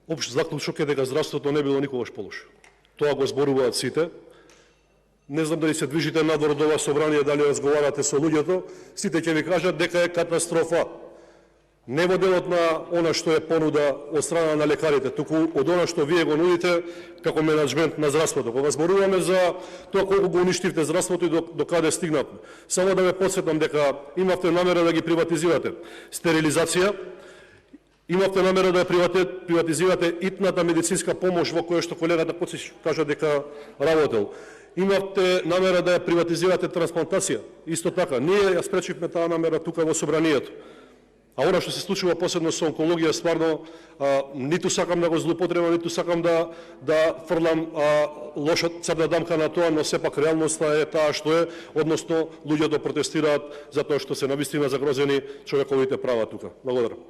Општ заклучок е дека здравството не било никогаш полошо. Тоа го зборуваат сите. Не знам дали се движите надвор од ова собрание, дали разговарате со луѓето, сите ќе ви кажат дека е катастрофа. Не во делот на она што е понуда од страна на лекарите, туку од она што вие го нудите како менеджмент на здравството. Кога зборуваме за тоа колку го уништивте здравството и до каде стигнатме. Само да ве потсетам дека имавте намера да ги приватизирате. Стерилизација, имавте намера да приватизирате итната медицинска помош во која што колегата Коцич кажа дека работел. Имавте намера да ја приватизирате трансплантација. Исто така, ние ја спречивме таа намера тука во собранието. А она што се случува посебно со онкологија, стварно, ниту сакам да го злоупотребам, ниту сакам да фрлам лоша црна дамка на тоа, но сепак реалноста е таа што е, односно луѓето протестираат затоа што се навистина загрозени човековите права тука. Благодарам.